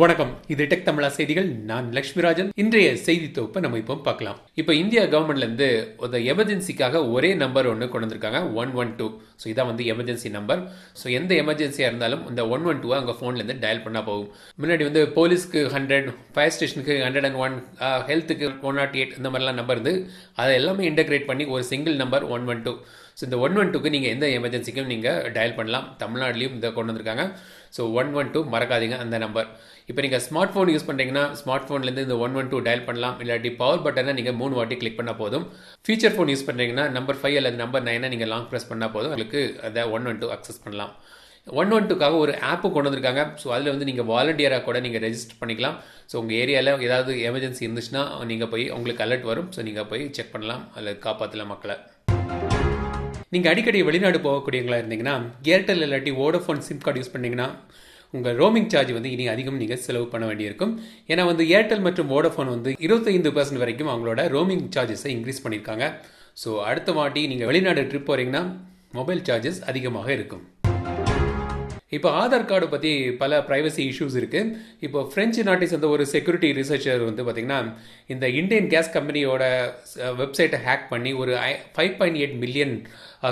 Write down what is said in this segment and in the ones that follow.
வணக்கம். இது டெக் தமிழா செய்திகள். நான் லட்சுமிராஜன். இன்றைய செய்தி தொகுப்பை நம்ம இப்போ பார்க்கலாம். இப்போ இந்தியா கவர்மெண்ட்ல இருந்து ஒரு எமர்ஜென்சிக்காக ஒரே நம்பர் ஒன்று கொண்டு வந்திருக்காங்க, 112. ஸோ இதான் வந்து எமர்ஜென்சி நம்பர். ஸோ எந்த எமர்ஜென்சியாக இருந்தாலும் இந்த 112 அவங்க ஃபோன்லேருந்து டயல் பண்ணால் போகும். முன்னாடி வந்து போலீஸ்க்கு 100, ஃபயர் ஸ்டேஷனுக்கு 101, ஹெல்த்துக்கு 108 இந்த மாதிரிலாம் நம்பர் இருந்து அதை எல்லாமே இன்டகிரேட் பண்ணி ஒரு சிங்கிள் நம்பர் 112. ஸோ இந்த 112க்கு நீங்கள் எந்த எமர்ஜென்சிக்கும் நீங்கள் டயல் பண்ணலாம். தமிழ்நாட்டிலையும் இதை கொண்டு வந்திருக்காங்க. ஸோ 112 மறக்காதீங்க அந்த நம்பர். இப்போ நீங்கள் ஸ்மார்ட் ஃபோன் யூஸ் பண்ணுறீங்கன்னா ஸ்மார்ட் ஃபோன்லேருந்து இந்த 112 டயல் பண்ணலாம். இல்லாட்டி பவர் பட்டனை நீங்கள் 3 வாட்டி கிளிக் பண்ணால் போதும். ஃபீச்சர் ஃபோன் யூஸ் பண்ணுறீங்கன்னா நம்பர் 5 அல்லது நம்பர் 9 நீங்கள் லாங் ப்ரெஸ் பண்ணால் போதும், உங்களுக்கு அதை 112 அக்சஸ் பண்ணலாம். 112க்காக ஒரு ஆப்பு கொண்டு வந்திருக்காங்க. ஸோ அதில் வந்து நீங்கள் வாலண்டியராக கூட நீங்கள் ரெஜிஸ்டர் பண்ணிக்கலாம். ஸோ உங்கள் ஏரியாவில் ஏதாவது எமர்ஜென்சி இருந்துச்சுன்னா நீங்கள் போய் உங்களுக்கு அலர்ட் வரும். ஸோ நீங்கள் போய் செக் பண்ணலாம், அதில் காப்பாற்றலாம் மக்களை. நீங்கள் அடிக்கடி வெளிநாடு போகக்கூடியவங்களா இருந்தீங்கன்னா ஏர்டெல் இல்லாட்டி வோடஃபோன் சிம் கார்டு யூஸ் பண்ணிங்கன்னா உங்கள் ரோமிங் சார்ஜ் வந்து இனி அதிகம் நீங்கள் செலவு பண்ண வேண்டியிருக்கும். ஏன்னா வந்து ஏர்டெல் மற்றும் வோடஃபோன் வந்து 25% வரைக்கும் அவங்களோட ரோமிங் சார்ஜஸை இன்க்ரீஸ் பண்ணியிருக்காங்க. ஸோ அடுத்த வாட்டி நீங்கள் வெளிநாடு ட்ரிப் போகிறீங்கன்னா மொபைல் சார்ஜஸ் அதிகமாக இருக்கும். இப்போ ஆதார் கார்டு பற்றி பல ப்ரைவசி இஷ்யூஸ் இருக்குது. இப்போ பிரெஞ்சு நாட்டை சேர்ந்த ஒரு செக்யூரிட்டி ரிசர்ச்சர் வந்து பார்த்திங்கன்னா இந்த இந்தியன் கேஸ் கம்பெனியோட வெப்சைட்டை ஹேக் பண்ணி ஒரு 5.8 மில்லியன்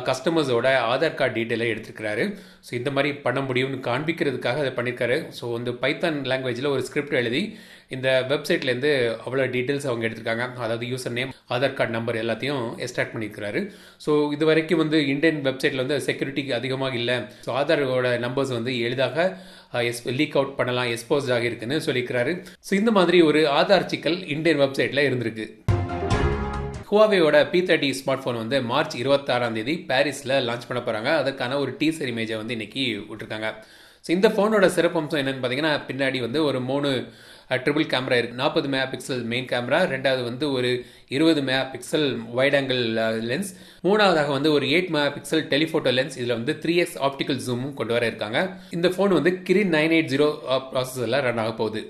கஸ்டமர்ஸோட ஆதார் கார்டு டீட்டெயிலை எடுத்துருக்கிறாரு. ஸோ இந்த மாதிரி பண்ண முடியும்னு காண்பிக்கிறதுக்காக அதை பண்ணியிருக்காரு. ஸோ வந்து பைத்தான் லாங்குவேஜில் ஒரு ஸ்கிரிப்ட் எழுதி இந்த வெப்சைட்லேருந்து அவ்வளோ டீட்டெயில்ஸ் அவங்க எடுத்திருக்காங்க. அதாவது user name, Aadhaar card number எல்லாத்தையும் எக்ஸ்ட்ராக்ட் பண்ணியிருக்கிறாரு. ஸோ இது வரைக்கும் வந்து இந்தியன் வெப்சைட்டில் வந்து செக்யூரிட்டி அதிகமாக இல்லை. ஸோ ஆதாரோட நம்பர்ஸ் வந்து எளிதாக லீக் அவுட் பண்ணலாம், எக்ஸ்போஸ்ட் ஆகிருக்குன்னு சொல்லியிருக்கிறாரு. ஸோ இந்த மாதிரி ஒரு ஆதார் சிக்கல் இந்தியன் வெப்சைட்டில் இருந்திருக்கு. ஹுவாவேயோட P30 ஸ்மார்ட் ஃபோன் வந்து மார்ச் 26 பாரிஸில் லான்ச் பண்ண போகிறாங்க. அதற்கான ஒரு டீசர் இமேஜை வந்து இன்னைக்கு விட்டுருக்காங்க. ஸோ இந்த ஃபோனோட சிறப்பம்சம் என்னென்னு பார்த்தீங்கன்னா பின்னாடி வந்து ஒரு 3 ட்ரிபிள் கேமரா இருக்குது. 40 மெகா பிக்சல் மெயின் கேமரா, ரெண்டாவது வந்து ஒரு 20 mega pixel wide angle lens, மூணாவதாக வந்து ஒரு 8 மெகா பிக்சல் டெலிஃபோட்டோ லென்ஸ். இதில் வந்து 3x ஆப்டிக்கல் ஜூமும் கொண்டு வர இருக்காங்க. இந்த ஃபோன் வந்து Kirin 980 ப்ராசஸரில் ரன் ஆக போகுது.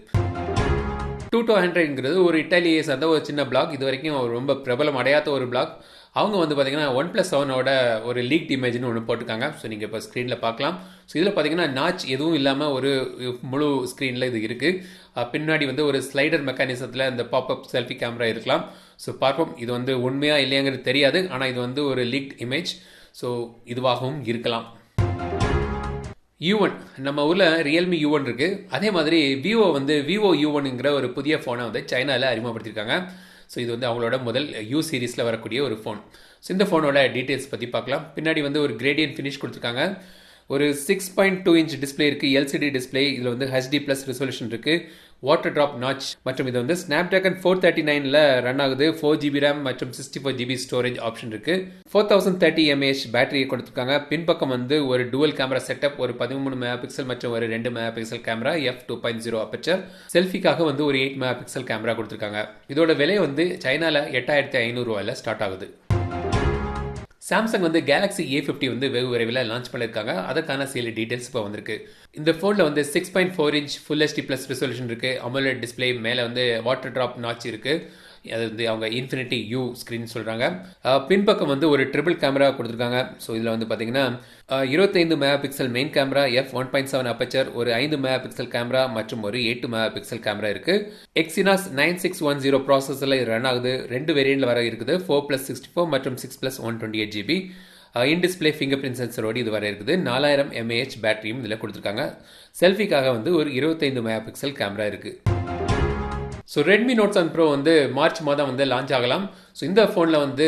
Tutto100ங்கிறது ஒரு இட்டாலியை சார்ந்த ஒரு சின்ன பிளாக். இது வரைக்கும் ரொம்ப பிரபலம் அடையாத ஒரு பிளாக். அவங்க வந்து பார்த்தீங்கன்னா OnePlus 7ஓட ஒரு லீக்ட் இமேஜ்னு ஒன்று போட்டிருக்காங்க. ஸோ நீங்கள் இப்போ ஸ்க்ரீனில் பார்க்கலாம். ஸோ இதில் பார்த்தீங்கன்னா நாச் எதுவும் இல்லாமல் ஒரு முழு ஸ்க்ரீனில் இது இருக்குது. பின்னாடி வந்து ஒரு ஸ்லைடர் மெக்கானிசத்தில் இந்த பாப்அப் செல்ஃபி கேமரா இருக்கலாம். ஸோ பார்ப்போம், இது வந்து உண்மையாக இல்லையாங்கிறது தெரியாது. ஆனால் இது வந்து ஒரு லீக்ட் இமேஜ். ஸோ இதுவாகவும் இருக்கலாம். U1 நம்ம ஊரில் ரியல்மி U1 இருக்குது. அதே மாதிரி விவோ U1ங்கிற ஒரு புதிய ஃபோனை வந்து சைனாவில் அறிமுகப்படுத்தியிருக்காங்க. ஸோ இது வந்து அவங்களோட முதல் U சீரீஸில் வரக்கூடிய ஒரு ஃபோன். ஸோ இந்த ஃபோனோட டீட்டெயில்ஸ் பற்றி பார்க்கலாம். பின்னாடி வந்து ஒரு கிரேடியன்ட் ஃபினிஷ் கொடுத்துருக்காங்க. ஒரு 6.2 இன்ச் டிஸ்பிளே இருக்குது, LCD டிஸ்பிளே. இதில் வந்து HD+ ரெசல்யூஷன் இருக்குது, வாட்டர் ட்ராப் நாச், மற்றும் இது வந்து Snapdragon 439ல் ரன் ஆகுது. 4GB RAM மற்றும் 64GB ஸ்டோரேஜ் ஆப்ஷன் இருக்குது. 4030 mAh பேட்டரியை கொடுத்துருக்காங்க. பின்பக்கம் வந்து ஒரு டுவல் கேமரா செட்டப், ஒரு 13 மெகா பிக்சல் மற்றும் ஒரு 2 mega pixel camera, f2.0 aperture. செல்ஃபிக்காக வந்து ஒரு 8 மெகா பிக்சல் கேமரா கொடுத்துருக்காங்க. இதோட விலை வந்து சைனாவில் 8500 ரூபாயில் ஸ்டார்ட் ஆகுது. சாம்சங் வந்து Galaxy A50 வந்து வெகு விரைவில் லான்ச் பண்ணியிருக்காங்க. அதற்கான சில டீட்டெயில்ஸ் இப்போ வந்திருக்கு. இந்த ஃபோனில் வந்து 6.4 இன்ச் ஃபுல் HD+ ரெசல்யூஷன் இருக்குது. AMOLED டிஸ்பிளே, மேலே வந்து வாட்டர் ட்ராப் நாச் இருக்குது. அது வந்து அவங்க இன்ஃபினிட்டி U ஸ்க்ரீன் சொல்கிறாங்க. பின்பக்கம் வந்து ஒரு ட்ரிபிள் கேமரா கொடுத்துருக்காங்க. ஸோ இதில் வந்து பார்த்தீங்கன்னா 25 mega pixel main camera, f1.7 aperture, ஒரு 5 மெகா பிக்சல் கேமரா மற்றும் ஒரு 8 மெகா பிக்சல் கேமரா இருக்குது. Exynos 9610 ப்ராசஸரில் ரன் ஆகுது. 2 வேரியண்ட்டில் வர இருக்குது, 4+64 மற்றும் 6+128GB. In display finger print சென்சரோடு இது வர இருக்குது. 4000 mAh பேட்டரியும் இதில் கொடுத்துருக்காங்க. செல்ஃபிக்காக வந்து ஒரு 25 மெகா பிக்சல் கேமரா இருக்குது. ஸோ ரெட்மி நோட் 7 ப்ரோ வந்து மார்ச் மாதம் வந்து லான்ச் ஆகலாம். ஸோ இந்த ஃபோனில் வந்து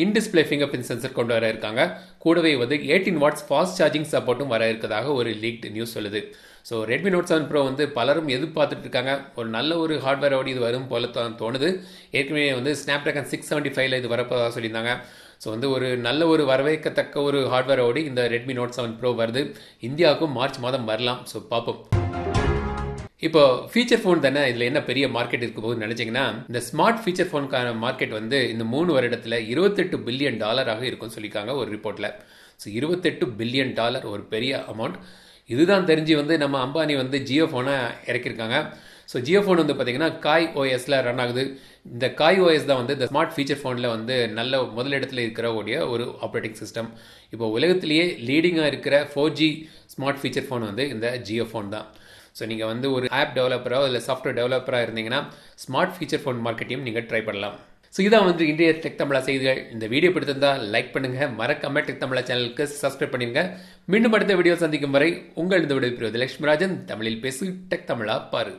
இன் டிஸ்பிளே ஃபிங்கர் பிரிண்ட் சென்சர் கொண்டு வர இருக்காங்க. கூடவே வந்து 18 வாட்ஸ் ஃபாஸ்ட் சார்ஜிங் சப்போர்ட்டும் வர இருக்கிறதாக ஒரு லீக்ட் நியூஸ் சொல்லுது. ஸோ ரெட்மி நோட் 7 ப்ரோ வந்து பலரும் எதிர்பார்த்துட்டு இருக்காங்க. ஒரு நல்ல ஒரு ஹார்ட்வேரோடு இது வரும் போல தான் தோணுது. ஏற்கனவே வந்து Snapdragon 675ல் இது வரப்போதாக சொல்லியிருந்தாங்க. ஸோ வந்து ஒரு நல்ல ஒரு வரவேற்கத்தக்க ஒரு ஹார்ட்வேரோடு இந்த ரெட்மி நோட் 7 ப்ரோ வருது. இந்தியாவுக்கும் மார்ச் மாதம் வரலாம். ஸோ பார்ப்போம். இப்போ ஃபீச்சர் ஃபோன் தானே, இதில் என்ன பெரிய மார்க்கெட் இருக்க போகுதுன்னு நினச்சிங்கன்னா, இந்த ஸ்மார்ட் ஃபீச்சர் ஃபோனுக்கான மார்க்கெட் வந்து இந்த 3 வருடத்தில் $28 பில்லியன் இருக்கும்னு சொல்லியிருக்காங்க ஒரு ரிப்போர்ட்டில். ஸோ $28 பில்லியன் ஒரு பெரிய அமௌண்ட். இதுதான் தெரிஞ்சு வந்து நம்ம அம்பானி வந்து ஜியோ ஃபோனை இறக்கியிருக்காங்க. ஸோ ஜியோ ஃபோன் வந்து பார்த்தீங்கன்னா காய் OSல ரன் ஆகுது. இந்த காய் OS தான் வந்து இந்த ஸ்மார்ட் ஃபீச்சர் ஃபோனில் வந்து நல்ல முதலிடத்தில் இருக்கிற ஒரு ஆப்ரேட்டிங் சிஸ்டம். இப்போ உலகத்திலேயே லீடிங்காக இருக்கிற 4G ஸ்மார்ட் ஃபீச்சர் ஃபோன் வந்து இந்த ஜியோ ஃபோன் தான். ஸோ நீங்கள் வந்து ஒரு ஆப் டெவலப்பரோ இல்லை சாஃப்ட்வேர் டெவலப்பராக இருந்தீங்கன்னா ஸ்மார்ட் ஃபீச்சர் ஃபோன் மார்க்கெட்டையும் நீங்கள் ட்ரை பண்ணலாம். ஸோ இதான் வந்து இன்றைய டெக் தமிழா செய்திகள். இந்த வீடியோ பிடித்திருந்தா லைக் பண்ணுங்கள், மறக்காம டெக் தமிழா சேனலுக்கு சப்ஸ்கிரைப் பண்ணிடுங்க. மீண்டும் அடுத்த வீடியோ சந்திக்கும் வரை உங்கள் இந்த விடைபெறுவது லட்சுமிராஜன். தமிழில் பேசு, டெக் தமிழா பாரு.